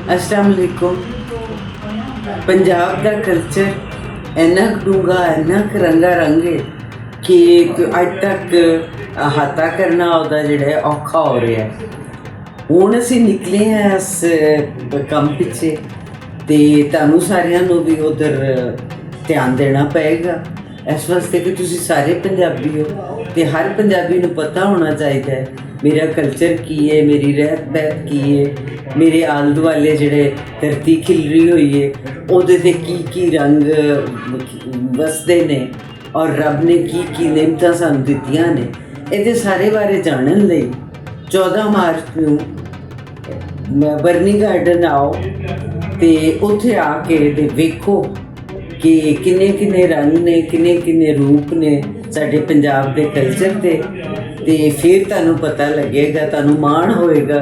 अस्सलाम वालेकुम। पंजाब का कल्चर इन्ना डूंगा इन्ना रंगा रंग है कि अज तक हाथा करना ਉਹਦਾ ਜਿਹੜਾ ਔਖਾ ਹੋ ਰਿਹਾ ਹੈ। ਹੁਣ ਅਸੀਂ ਨਿਕਲੇ ਹਾਂ ਇਸ ਕੰਮ ਪਿੱਛੇ ਤੇ ਤੁਹਾਨੂੰ ਸਾਰਿਆਂ ਨੂੰ ਵੀ ਉਧਰ ਧਿਆਨ ਦੇਣਾ ਪਏਗਾ ਇਸ ਵਾਸਤੇ ਕਿ ਤੁਸੀਂ ਸਾਰੇ ਪੰਜਾਬੀ ਹੋ ਤੇ ਹਰ ਪੰਜਾਬੀ ਨੂੰ ਪਤਾ ਹੋਣਾ ਚਾਹੀਦਾ ਹੈ ਮੇਰਾ ਕਲਚਰ ਕੀ ਹੈ, ਮੇਰੀ ਰਹਿਤ ਬਹਿਤ ਕੀ ਹੈ, ਮੇਰੇ ਆਲੇ ਦੁਆਲੇ ਜਿਹੜੇ ਧਰਤੀ ਖਿਲਰੀ ਹੋਈ ਹੈ ਉਹਦੇ 'ਤੇ ਕੀ ਰੰਗ ਵਸਦੇ ਨੇ ਔਰ ਰੱਬ ਨੇ ਕੀ ਨਿਮਤਾਂ ਸਾਨੂੰ ਦਿੱਤੀਆਂ ਨੇ। ਇਹਦੇ ਸਾਰੇ ਬਾਰੇ ਜਾਣਨ ਲਈ 14 ਮਾਰਚ ਨੂੰ ਬਰਨੀ ਗਾਰਡਨ ਆਓ ਤੇ ਉੱਥੇ ਆ ਕੇ ਤੇ ਵੇਖੋ ਕਿ ਕਿੰਨੇ ਰੰਗ ਨੇ, ਕਿੰਨੇ ਰੂਪ ਨੇ ਸਾਡੇ ਪੰਜਾਬ ਦੇ ਕਲਚਰ 'ਤੇ ਤੇ ਫਿਰ ਤੁਹਾਨੂੰ ਪਤਾ ਲੱਗੇਗਾ, ਤੁਹਾਨੂੰ ਮਾਣ ਹੋਏਗਾ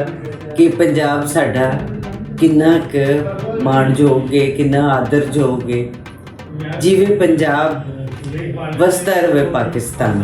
ਕਿ ਪੰਜਾਬ ਸਾਡਾ ਕਿੰਨਾ ਕੁ ਮਾਣਯੋਗ ਹੈ, ਕਿੰਨਾ ਆਦਰਯੋਗ ਹੈ। ਜਿਵੇਂ ਪੰਜਾਬ ਵਸਦਾ ਰਵੇ ਪਾਕਿਸਤਾਨ।